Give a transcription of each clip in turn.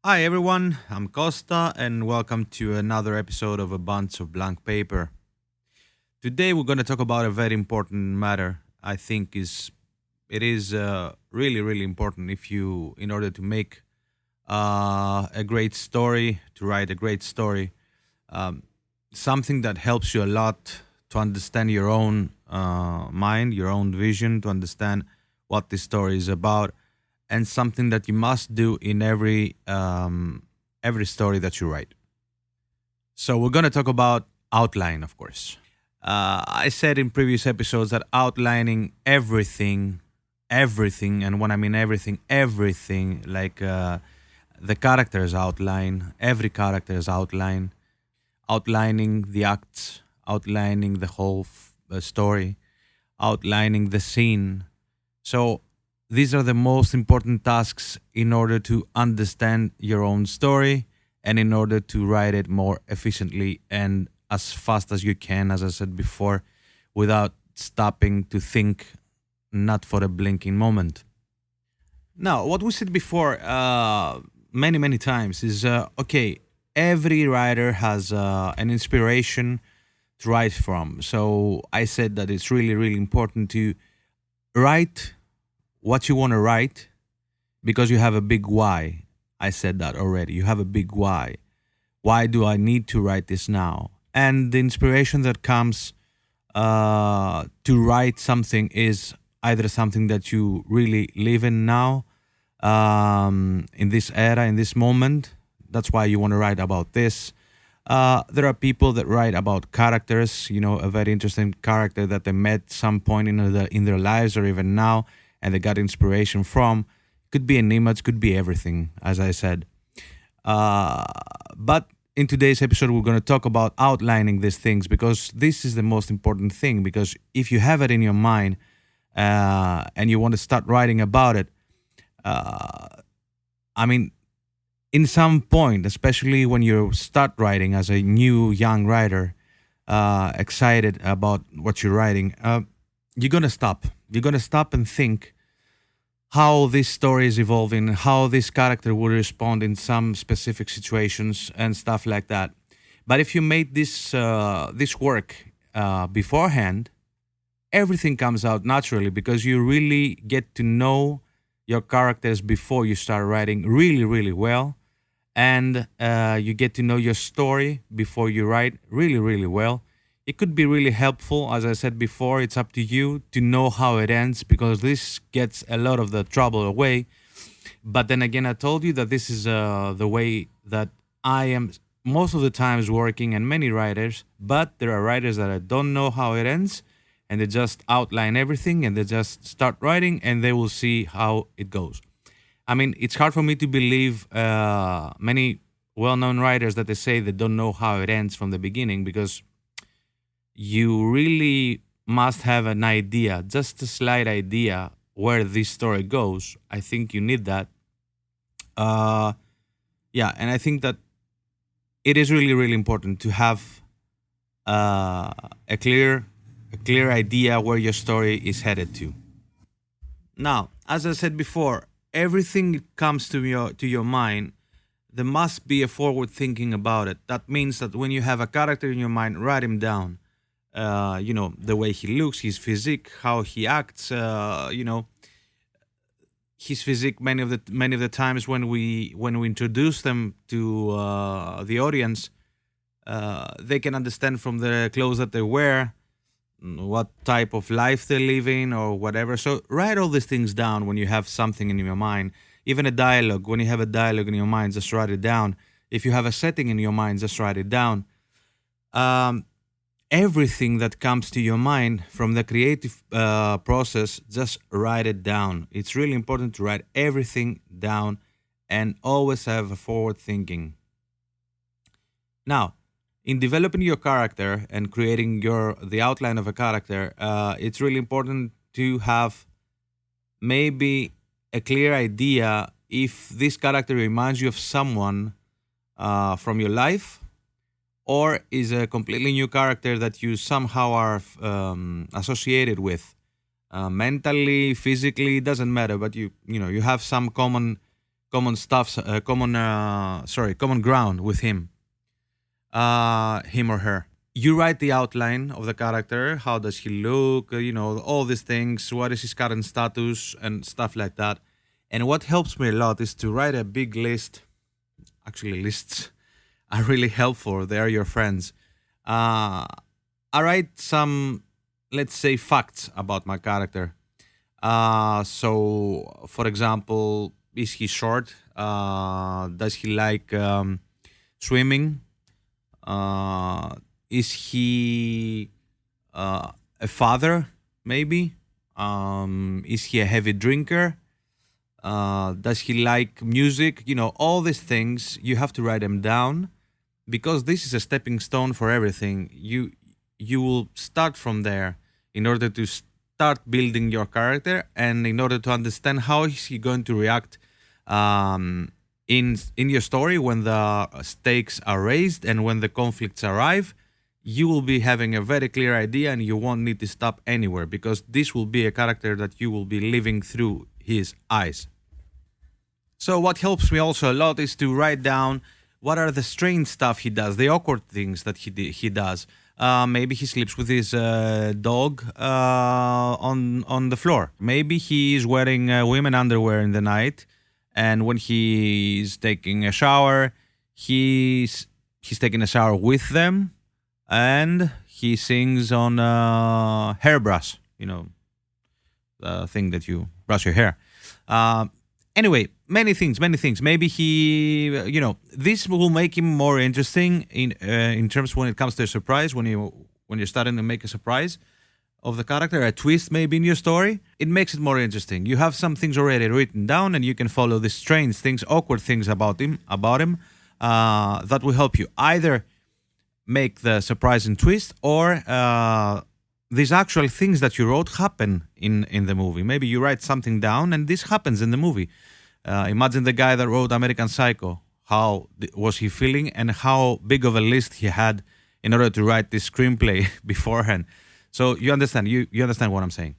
Hi everyone, I'm Costa and welcome to another episode of A Bunch of Blank Paper. Today we're going to talk about a very important matter. I think it is really important if you in order to make a great story, to write a great story, um, something that helps you a lot to understand your own mind, your own vision, to understand what this story is about, and something that you must do in every story that you write. So we're going to talk about outline, of course. I said in previous episodes that outlining everything, and when I mean everything, like the character's outline, every character's outline, outlining the acts, outlining the whole story, outlining the scene. So these are the most important tasks in order to understand your own story and in order to write it more efficiently and as fast as you can, as I said before, without stopping to think, not for a blinking moment. Now, what we said before many times is okay, every writer has an inspiration to write from. So I said that it's really important to write what you want to write because you have a big why. I said that already. You have a big why. Why do I need to write this now? And the inspiration that comes to write something is either something that you really live in now, in this era, in this moment. That's why you want to write about this. There are people that write about characters, a very interesting character that they met some point in their lives or even now, and they got inspiration from. Could be an image, could be everything, as I said. But in today's episode, we're going to talk about outlining these things because this is the most important thing. Because if you have it in your mind and you want to start writing about it, I mean, in some point, especially when you start writing as a new young writer, excited about what you're writing, you're gonna stop. You're gonna stop and think how this story is evolving, how this character will respond in some specific situations and stuff like that. But if you made this work beforehand, everything comes out naturally because you really get to know your characters before you start writing really well, and you get to know your story before you write really well. It could be really helpful. As I said before, it's up to you to know how it ends because this gets a lot of the trouble away. But then again, I told you that this is the way that I am most of the times working, and many writers. But there are writers that I don't know how it ends, and they just outline everything and they just start writing, and they will see how it goes. I mean, it's hard for me to believe many well-known writers that they say they don't know how it ends from the beginning because you really must have an idea, just a slight idea where this story goes. I think you need that. Uh, yeah, and I think that it is really important to have uh, a clear a clear idea where your story is headed to. Now, as I said before, everything comes to your mind. There must be a forward thinking about it. That means that when you have a character in your mind, write him down. The way he looks, his physique, how he acts. His physique. Many of the times when we introduce them to the audience, they can understand from the clothes that they wear what type of life they're living or whatever. So write all these things down when you have something in your mind. Even a dialogue, when you have a dialogue in your mind, just write it down. If you have a setting in your mind, just write it down. Um, Everything that comes to your mind from the creative process, just write it down. It's really important to write everything down and always have a forward thinking. Now, in developing your character and creating the outline of a character, it's really important to have maybe a clear idea if this character reminds you of someone from your life or is a completely new character that you somehow are associated with, mentally, physically, doesn't matter, but you have some common common stuff, common ground with him or her. You write the outline of the character. How does he look? All these things. What is his current status and stuff like that. And what helps me a lot is to write a big list. Actually, lists are really helpful. They are your friends. I write some, let's say, facts about my character. So, for example, is he short? Does he like swimming? Is he a father? Maybe. Is he a heavy drinker? Does he like music? All these things you have to write them down because this is a stepping stone for everything. You will start from there in order to start building your character and in order to understand how is he going to react in your story when the stakes are raised and when the conflicts arrive. You will be having a very clear idea and you won't need to stop anywhere because this will be a character that you will be living through his eyes. So what helps me also a lot is to write down what are the strange stuff he does, the awkward things that he does. Maybe he sleeps with his dog on the floor. Maybe he is wearing women underwear in the night, and when he is taking a shower, he's taking a shower with them, and he sings on hairbrush. The thing that you brush your hair. Anyway, many things. Maybe he, this will make him more interesting in terms when it comes to a surprise. When you're starting to make a surprise of the character, a twist maybe in your story, it makes it more interesting. You have some things already written down, and you can follow the strange things, awkward things about him. That will help you either make the surprise and twist, or these actual things that you wrote happen in the movie. Maybe you write something down and this happens in the movie. Imagine the guy that wrote American Psycho. How was he feeling and how big of a list he had in order to write this screenplay beforehand. So you understand. You understand what I'm saying.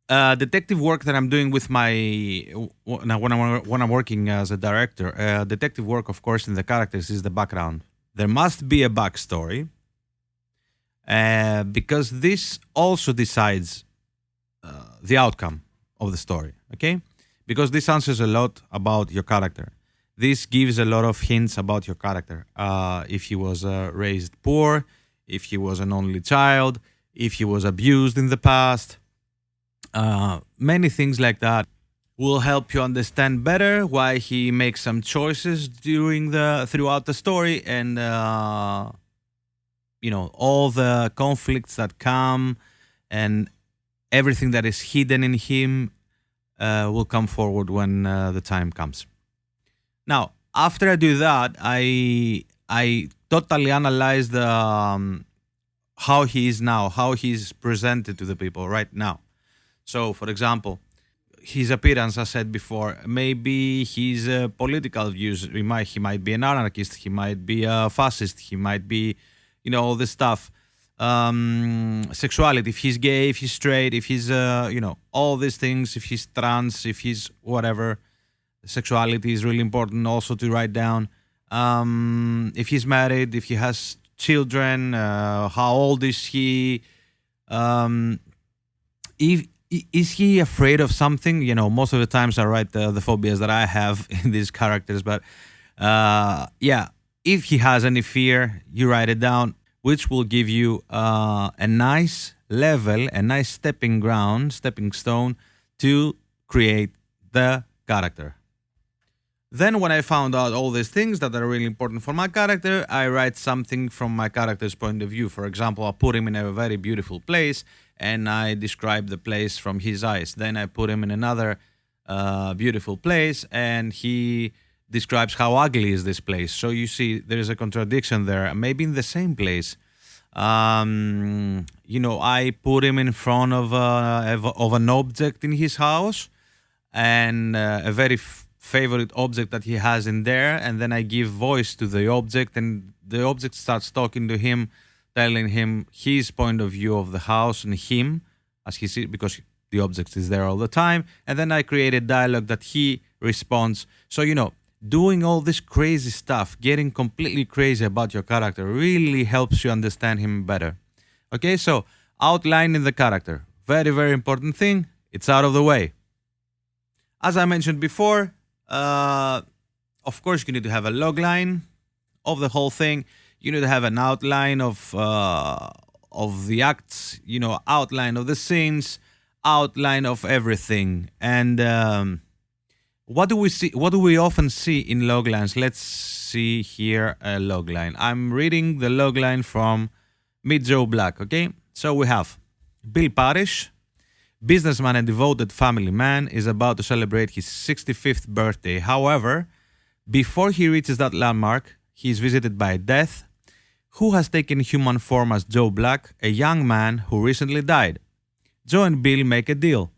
Detective work that I'm doing with my when I'm working as a director. Detective work, of course, in the characters is the background. There must be a backstory. Because this also decides the outcome of the story, okay? Because this answers a lot about your character. This gives a lot of hints about your character. If he was raised poor, if he was an only child, if he was abused in the past, many things like that will help you understand better why he makes some choices throughout the story and all the conflicts that come and everything that is hidden in him will come forward when the time comes. Now, after I do that, I totally analyze how he is now, how he's presented to the people right now. So, for example, his appearance, I said before, maybe his political views. He might be an anarchist. He might be a fascist. He might be all this stuff, sexuality, if he's gay, if he's straight, if he's, all these things, if he's trans, if he's whatever. Sexuality is really important also to write down. If he's married, if he has children, how old is he? Is he afraid of something? Most of the times I write the phobias that I have in these characters, but if he has any fear, you write it down, which will give you a nice level, a nice stepping stone to create the character. Then when I found out all these things that are really important for my character, I write something from my character's point of view. For example, I put him in a very beautiful place and I describe the place from his eyes. Then I put him in another beautiful place and he describes how ugly is this place. So you see, there is a contradiction there. Maybe in the same place, I put him in front of an object in his house, and a very favorite object that he has in there. And then I give voice to the object, and the object starts talking to him, telling him his point of view of the house and him as he sees, because the object is there all the time. And then I create a dialogue that he response. So, doing all this crazy stuff, getting completely crazy about your character really helps you understand him better. Okay, so outlining the character. Very, very important thing. It's out of the way. As I mentioned before, of course, you need to have a log line of the whole thing. You need to have an outline of the acts, outline of the scenes, outline of everything. And what do we see? What do we often see in log lines? Let's see here a log line. I'm reading the log line from Meet Joe Black. Okay, so we have Bill Parrish, businessman and devoted family man, is about to celebrate his 65th birthday. However, before he reaches that landmark, he is visited by death, who has taken human form as Joe Black, a young man who recently died. Joe and Bill make a deal.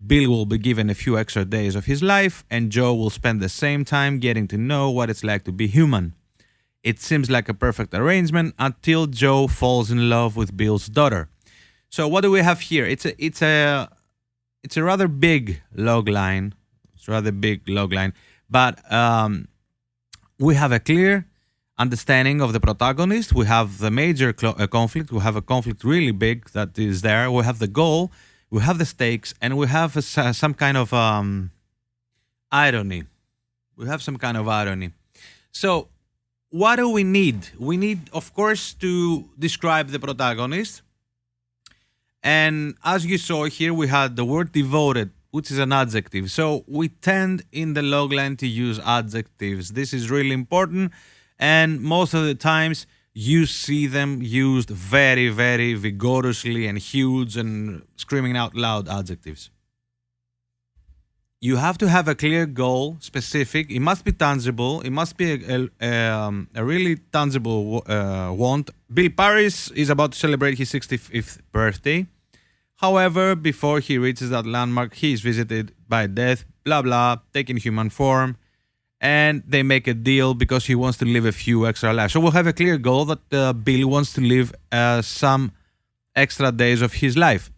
Bill will be given a few extra days of his life, and Joe will spend the same time getting to know what it's like to be human. It seems like a perfect arrangement until Joe falls in love with Bill's daughter. So what do we have here? It's a rather big log line. It's a rather big log line, but we have a clear understanding of the protagonist. We have the major conflict. We have a conflict really big that is there. We have the goal. We have the stakes, and we have some kind of irony. We have some kind of irony. So what do we need? We need, of course, to describe the protagonist. And as you saw here, we had the word devoted, which is an adjective. So we tend in the logline to use adjectives. This is really important. And most of the times you see them used very, very vigorously and huge and screaming out loud adjectives. You have to have a clear goal, specific. It must be tangible. It must be a really tangible want. Bill Parrish is about to celebrate his 65th birthday. However, before he reaches that landmark, he is visited by death, blah, blah, taking human form. And they make a deal because he wants to live a few extra lives. So we'll have a clear goal that Bill wants to live some extra days of his life.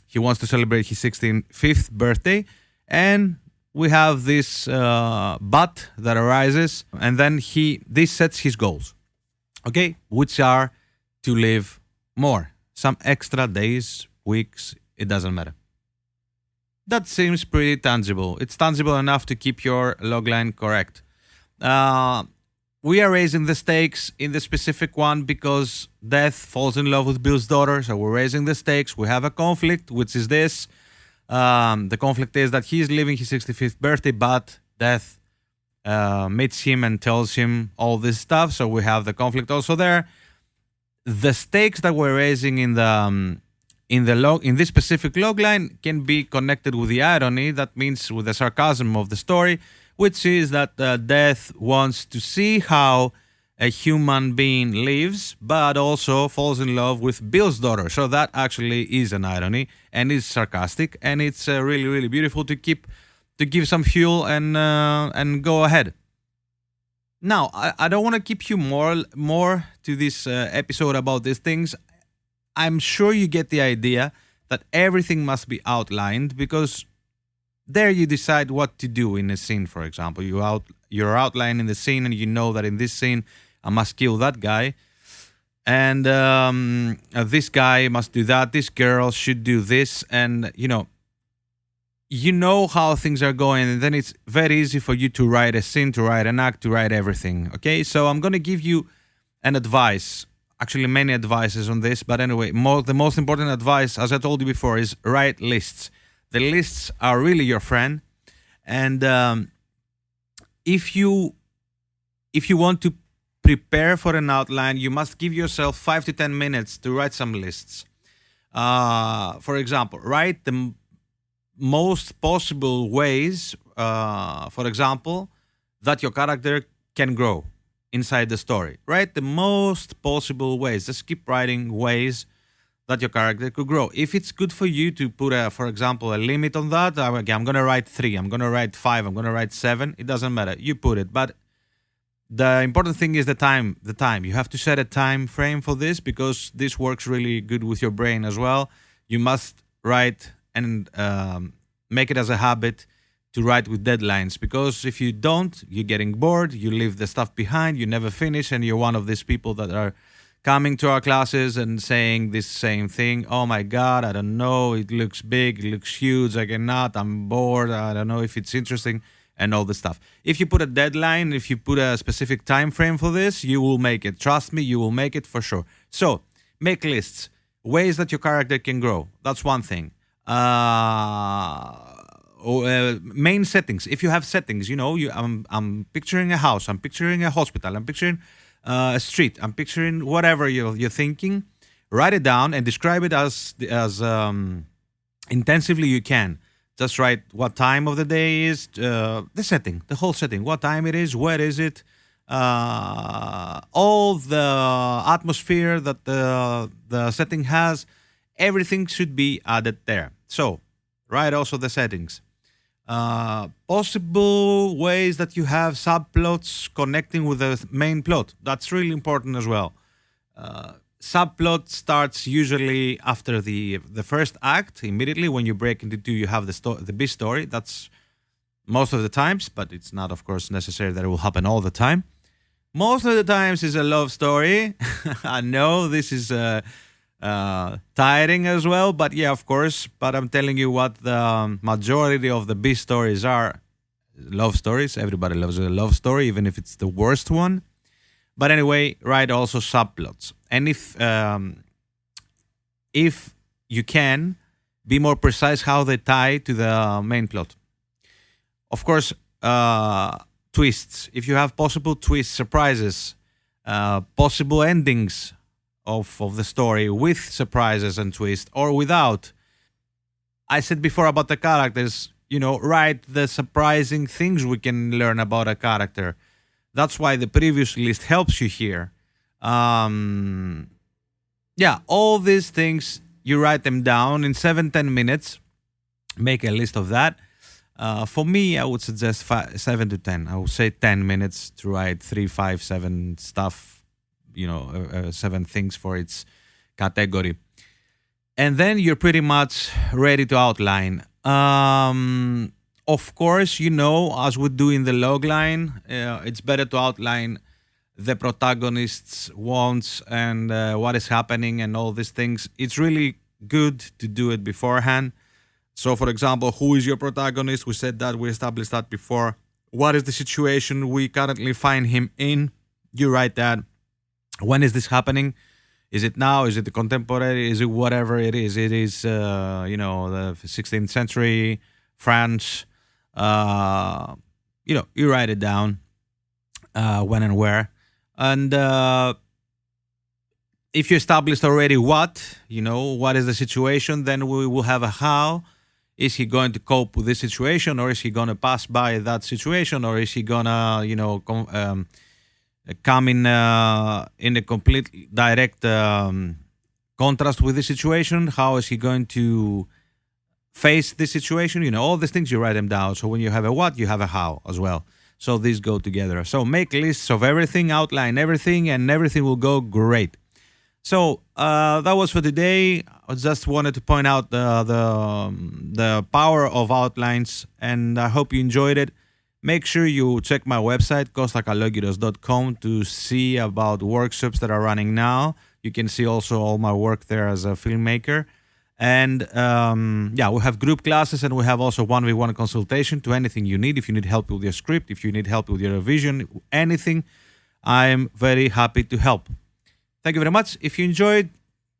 He wants to celebrate his 65th birthday. And we have this but that arises. And then this sets his goals. Okay? Which are to live more. Some extra days, weeks, it doesn't matter. That seems pretty tangible. It's tangible enough to keep your logline correct. We are raising the stakes in the specific one because Death falls in love with Bill's daughter. So we're raising the stakes. We have a conflict, which is this. The conflict is that he's living his 65th birthday, but Death meets him and tells him all this stuff. So we have the conflict also there. The stakes that we're raising in this specific logline can be connected with the irony. That means with the sarcasm of the story, which is that Death wants to see how a human being lives, but also falls in love with Bill's daughter. So that actually is an irony and is sarcastic, and it's really, really beautiful to give some fuel and go ahead. Now, I don't want to keep you more to this episode about these things. I'm sure you get the idea that everything must be outlined because there you decide what to do in a scene, for example. You're outlining the scene and you know that in this scene I must kill that guy. And this guy must do that. This girl should do this. And, you know how things are going. And then it's very easy for you to write a scene, to write an act, to write everything. Okay, so I'm going to give you an advice. Actually, many advices on this, but anyway, the most important advice, as I told you before, is write lists. The lists are really your friend, and if you want to prepare for an outline, you must give yourself 5 to 10 minutes to write some lists. For example, write the most possible ways, for example, that your character can grow inside the story, right? The most possible ways. Just keep writing ways that your character could grow. If it's good for you to put, for example, a limit on that, okay, I'm going to write 3, I'm going to write 5, I'm going to write 7, it doesn't matter. You put it. But the important thing is the time. You have to set a time frame for this because this works really good with your brain as well. You must write and make it as a habit to write with deadlines, because if you don't, you're getting bored, you leave the stuff behind, you never finish, and you're one of these people that are coming to our classes and saying this same thing. Oh my God, I don't know. It looks big, it looks huge. I cannot, I'm bored. I don't know if it's interesting, and all this stuff. If you put a deadline, if you put a specific time frame for this, you will make it. Trust me, you will make it for sure. So make lists, ways that your character can grow. That's one thing. Main settings. If you have settings, I'm picturing a house, I'm picturing a hospital, I'm picturing a street, I'm picturing whatever you're thinking. Write it down and describe it as intensively you can. Just write what time of the day is, the setting, the whole setting, what time it is, where is it, all the atmosphere that the setting has. Everything should be added there. So write also the settings. Possible ways that you have subplots connecting with the main plot. That's really important as well. Subplot starts usually after the first act. Immediately when you break into two, you have the big story. That's most of the times, but it's not, of course, necessary that it will happen all the time. Most of the times is a love story. I know this is tiring as well, but yeah, of course. But I'm telling you what the majority of the big stories are: love stories. Everybody loves a love story, even if it's the worst one. But anyway, write also subplots. And if you can, be more precise how they tie to the main plot. Of course, twists. If you have possible twists, surprises, possible endings of the story with surprises and twists, or without. I said before about the characters, write the surprising things we can learn about a character. That's why the previous list helps you here. All these things, you write them down in 7-10 minutes. Make a list of that. For me, I would suggest 7 to 10. I would say 10 minutes to write 3, 5, 7 stuff, 7 things for its category. And then you're pretty much ready to outline. Of course, as we do in the logline, it's better to outline the protagonist's wants and what is happening and all these things. It's really good to do it beforehand. So, for example, who is your protagonist? We said that, we established that before. What is the situation we currently find him in? You write that. When is this happening? Is it now? Is it the contemporary? Is it whatever it is? It is, the 16th century France. You write it down, when and where. And if you established already what is the situation, then we will have a how. Is he going to cope with this situation, or is he going to pass by that situation, or is he going to, come in a complete direct contrast with the situation? How is he going to face this situation? All these things, you write them down. So when you have a what, you have a how as well. So these go together. So make lists of everything, outline everything, and everything will go great. So that was for today. I just wanted to point out the power of outlines, and I hope you enjoyed it. Make sure you check my website, kostakalogiros.com, to see about workshops that are running now. You can see also all my work there as a filmmaker. And we have group classes, and we have also 1v1 consultation to anything you need. If you need help with your script, if you need help with your revision, anything, I'm very happy to help. Thank you very much. If you enjoyed,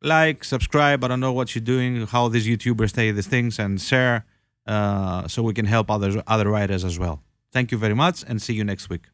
like, subscribe. I don't know what you're doing, how these YouTubers say these things, and share so we can help other writers as well. Thank you very much, and see you next week.